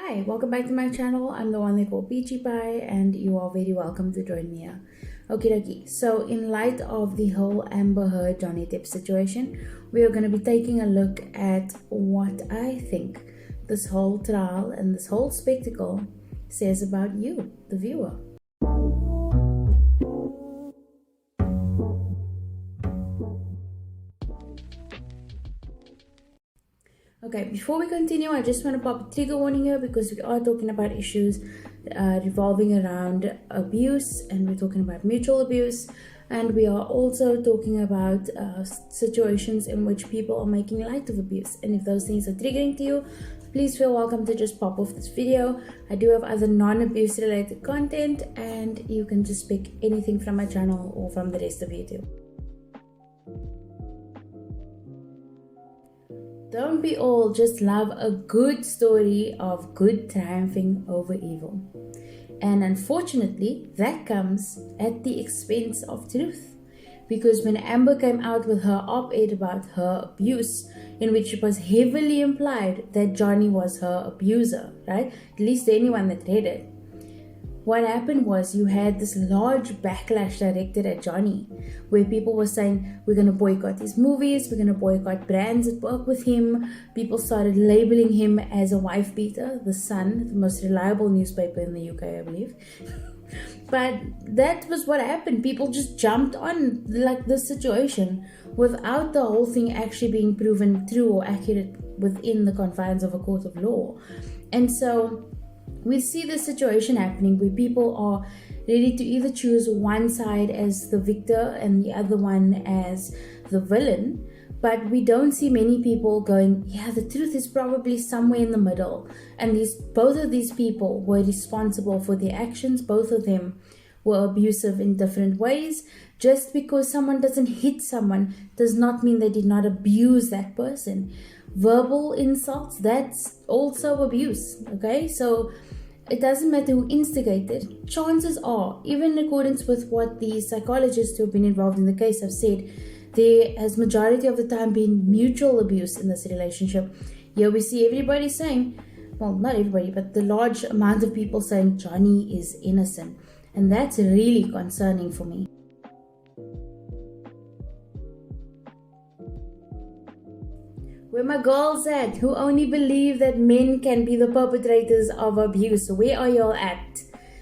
Hi, welcome back to my channel. I'm the one they call Peachy Pie, and you are very welcome to join me here. Okay, so in light of the whole Amber Heard Johnny Depp situation, we are going to be taking a look at what I think this whole trial and this whole spectacle says about you, the viewer. Okay, before we continue, I just want to pop a trigger warning here because we are talking about issues revolving around abuse, and we're talking about mutual abuse, and we are also talking about situations in which people are making light of abuse. And if those things are triggering to you, please feel welcome to just pop off this video. I do have other non-abuse related content, and you can just pick anything from my channel or from the rest of YouTube. Don't we all just love a good story of good triumphing over evil? And unfortunately, that comes at the expense of truth. Because when Amber came out with her op-ed about her abuse, in which it was heavily implied that Johnny was her abuser, right? At least anyone that read it. What happened was you had this large backlash directed at Johnny, where people were saying, we're going to boycott his movies, we're going to boycott brands that work with him. People started labeling him as a wife beater, The Sun, the most reliable newspaper in the UK, I believe. But that was what happened. People just jumped on like this situation without the whole thing actually being proven true or accurate within the confines of a court of law. And so we see this situation happening where people are ready to either choose one side as the victor and the other one as the villain, but we don't see many people going, yeah, the truth is probably somewhere in the middle, and both of these people were responsible for their actions. Both of them were abusive in different ways. Just because someone doesn't hit someone does not mean they did not abuse that person. Verbal insults, that's also abuse, okay? So it doesn't matter who instigated. Chances are, even in accordance with what the psychologists who have been involved in the case have said, there has majority of the time been mutual abuse in this relationship. Here we see everybody saying, well, not everybody, but the large amount of people saying Johnny is innocent. And that's really concerning for me. Where my girls at, who only believe that men can be the perpetrators of abuse? Where are y'all at?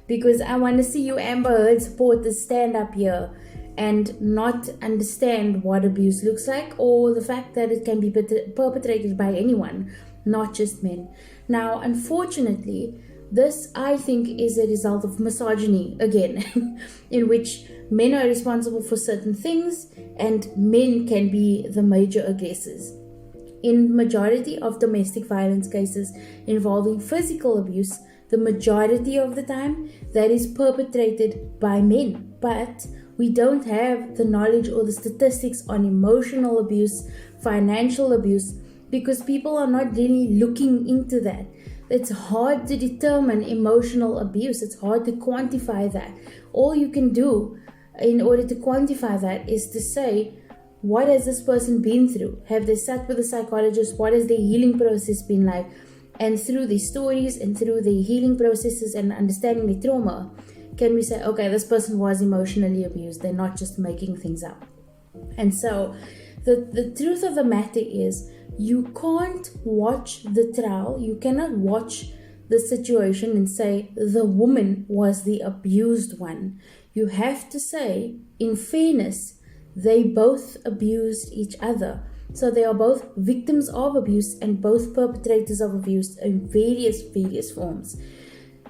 Because I want to see you Amber Heard supporters stand up here and not understand what abuse looks like, or the fact that it can be perpetrated by anyone, not just men. Now, unfortunately, this, I think, is a result of misogyny, again, in which men are responsible for certain things and men can be the major aggressors. In majority of domestic violence cases involving physical abuse, the majority of the time that is perpetrated by men. But we don't have the knowledge or the statistics on emotional abuse, financial abuse, because people are not really looking into that. It's hard to determine emotional abuse. It's hard to quantify that. All you can do in order to quantify that is to say, what has this person been through? Have they sat with a psychologist? What has their healing process been like? And through these stories and through the healing processes and understanding the trauma, can we say, okay, this person was emotionally abused. They're not just making things up. And so the truth of the matter is, you can't watch the trial. You cannot watch the situation and say the woman was the abused one. You have to say, in fairness, they both abused each other. So they are both victims of abuse and both perpetrators of abuse in various forms.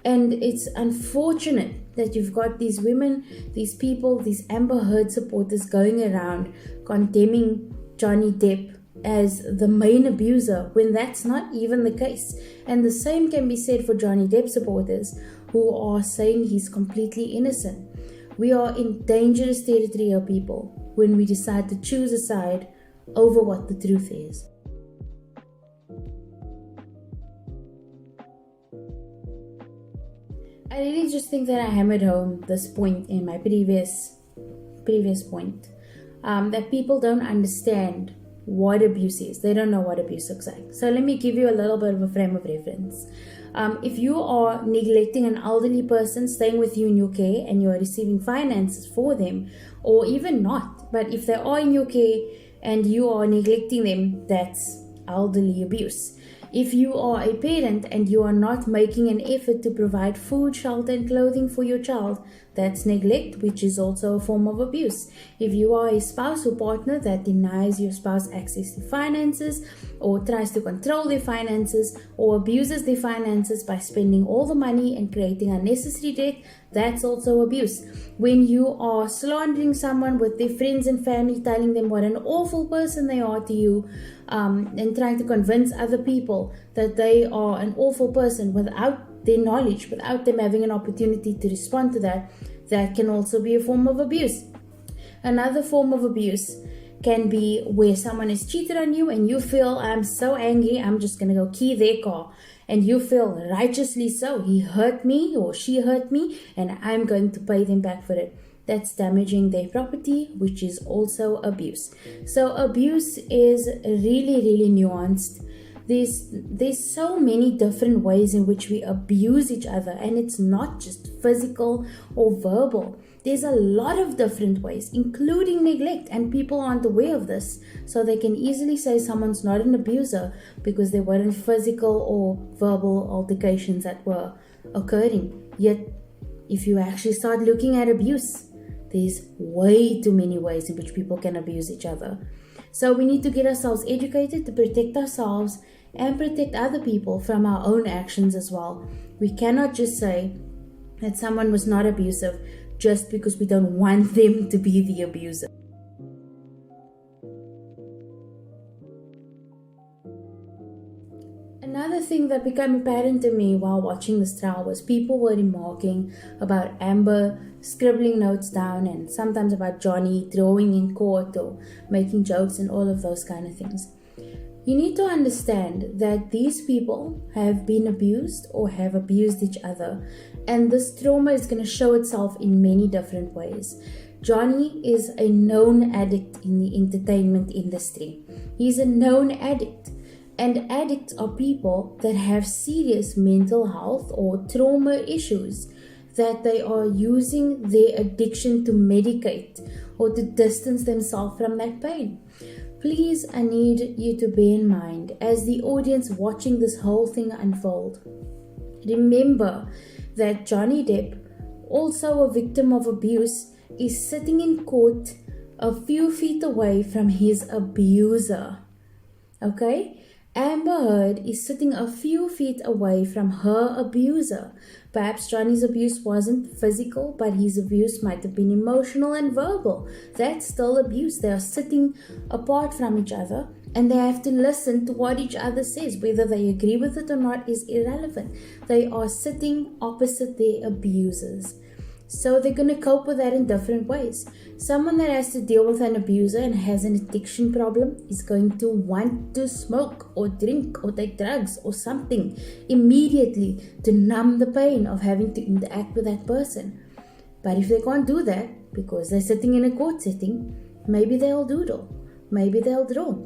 And it's unfortunate that you've got these women, these people, these Amber Heard supporters going around condemning Johnny Depp as the main abuser when that's not even the case. And the same can be said for Johnny Depp supporters who are saying he's completely innocent. We are in dangerous territory here, people, when we decide to choose a side over what the truth is. I really just think that I hammered home this point in my previous point, that people don't understand what abuse is. They don't know what abuse looks like. So let me give you a little bit of a frame of reference. If you are neglecting an elderly person staying with you in your care and you are receiving finances for them, or even not, but if they are in your care and you are neglecting them, that's elderly abuse. If you are a parent and you are not making an effort to provide food, shelter, and clothing for your child, that's neglect, which is also a form of abuse. If you are a spouse or partner that denies your spouse access to finances, or tries to control their finances, or abuses their finances by spending all the money and creating unnecessary debt, that's also abuse. When you are slandering someone with their friends and family, telling them what an awful person they are to you, and trying to convince other people that they are an awful person without their knowledge, without them having an opportunity to respond to that, that can also be a form of abuse. Another form of abuse can be where someone has cheated on you and you feel, I'm so angry, I'm just going to go key their car. And you feel righteously so. He hurt me or she hurt me and I'm going to pay them back for it. That's damaging their property, which is also abuse. So abuse is really, really nuanced. There's so many different ways in which we abuse each other, and it's not just physical or verbal. There's a lot of different ways, including neglect, and people aren't aware of this. So they can easily say someone's not an abuser because there weren't physical or verbal altercations that were occurring. Yet, if you actually start looking at abuse, there's way too many ways in which people can abuse each other. So we need to get ourselves educated to protect ourselves and protect other people from our own actions as well. We cannot just say that someone was not abusive just because we don't want them to be the abuser. Another thing that became apparent to me while watching this trial was people were remarking about Amber scribbling notes down, and sometimes about Johnny drawing in court or making jokes and all of those kind of things. You need to understand that these people have been abused or have abused each other, and this trauma is going to show itself in many different ways. Johnny is a known addict in the entertainment industry. He's a known addict. And addicts are people that have serious mental health or trauma issues that they are using their addiction to medicate or to distance themselves from that pain. Please, I need you to bear in mind, as the audience watching this whole thing unfold, remember that Johnny Depp, also a victim of abuse, is sitting in court a few feet away from his abuser. Okay? Amber Heard is sitting a few feet away from her abuser. Perhaps Johnny's abuse wasn't physical, but his abuse might have been emotional and verbal. That's still abuse. They are sitting apart from each other and they have to listen to what each other says. Whether they agree with it or not is irrelevant. They are sitting opposite their abusers. So they're going to cope with that in different ways. Someone that has to deal with an abuser and has an addiction problem is going to want to smoke or drink or take drugs or something immediately to numb the pain of having to interact with that person. But if they can't do that because they're sitting in a court setting, maybe they'll doodle, maybe they'll draw.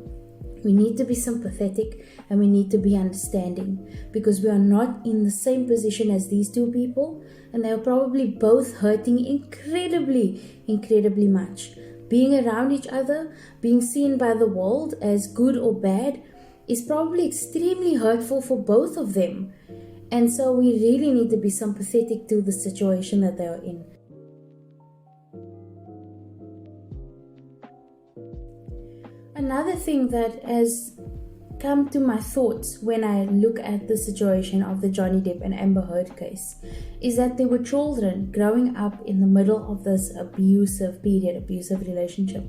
We need to be sympathetic and we need to be understanding, because we are not in the same position as these two people, and they are probably both hurting incredibly much. Being around each other, being seen by the world as good or bad, is probably extremely hurtful for both of them. And so we really need to be sympathetic to the situation that they are in. Another thing that has come to my thoughts when I look at the situation of the Johnny Depp and Amber Heard case is that there were children growing up in the middle of this abusive relationship.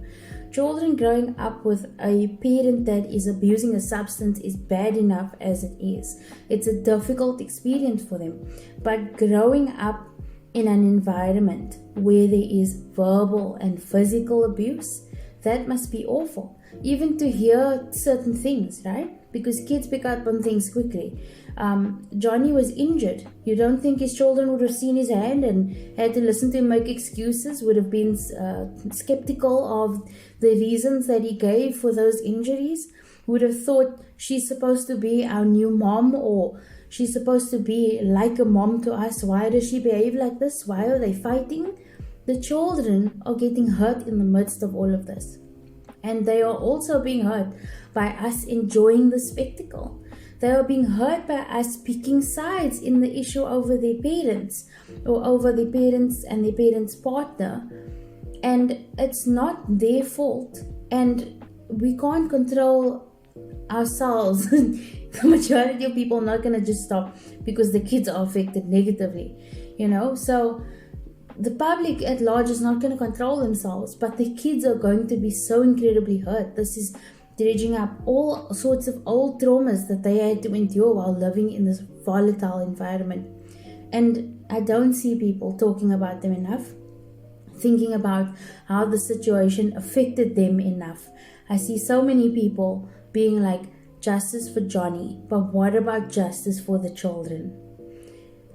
Children growing up with a parent that is abusing a substance is bad enough as it is. It's a difficult experience for them. But growing up in an environment where there is verbal and physical abuse, that must be awful. Even to hear certain things, right? Because kids pick up on things quickly. Johnny was injured. You don't think his children would have seen his hand and had to listen to him make excuses, would have been skeptical of the reasons that he gave for those injuries, would have thought she's supposed to be our new mom, or she's supposed to be like a mom to us. Why does she behave like this? Why are they fighting? The children are getting hurt in the midst of all of this. And they are also being hurt by us enjoying the spectacle. They are being hurt by us picking sides in the issue over their parents, or over their parents and their parents' partner. And it's not their fault. And we can't control ourselves. The majority of people are not going to just stop because the kids are affected negatively, So the public at large is not going to control themselves, but the kids are going to be so incredibly hurt. This is dredging up all sorts of old traumas that they had to endure while living in this volatile environment. And I don't see people talking about them enough, thinking about how the situation affected them enough. I see so many people being like, justice for Johnny, but what about justice for the children?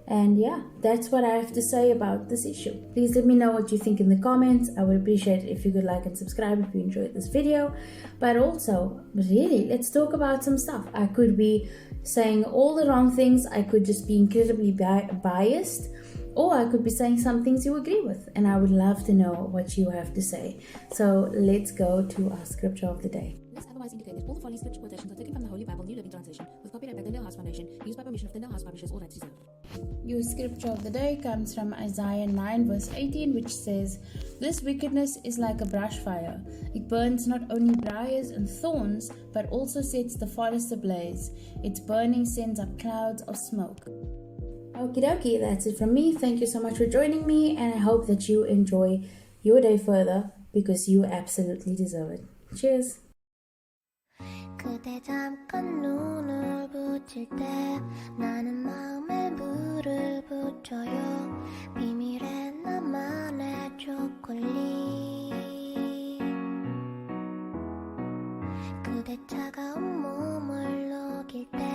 And yeah, that's what I have to say about this issue. Please let me know what you think in the comments. I would appreciate it if you could like and subscribe if you enjoyed this video. But also, really, let's talk about some stuff. I could be saying all the wrong things. I could just be incredibly biased. Or I could be saying some things you agree with. And I would love to know what you have to say. So let's go to our scripture of the day. Unless otherwise indicated, all the following scripture quotations are taken from the Holy Bible, New Living Translation, with copyright by Tyndale Foundation, used by permission of Tyndale House Publishers, all rights reserved. Your scripture of the day comes from Isaiah 9 verse 18, which says, "This wickedness is like a brush fire. It burns not only briars and thorns, but also sets the forest ablaze. Its burning sends up clouds of smoke." Okie dokie, that's it from me. Thank you so much for joining me, and I hope that you enjoy your day further, because you absolutely deserve it. Cheers! 그대 잠깐 눈을 붙일 때 나는 마음에 물을 붙여요. 비밀의 나만의 초콜릿. 그대 차가운 몸을 녹일 때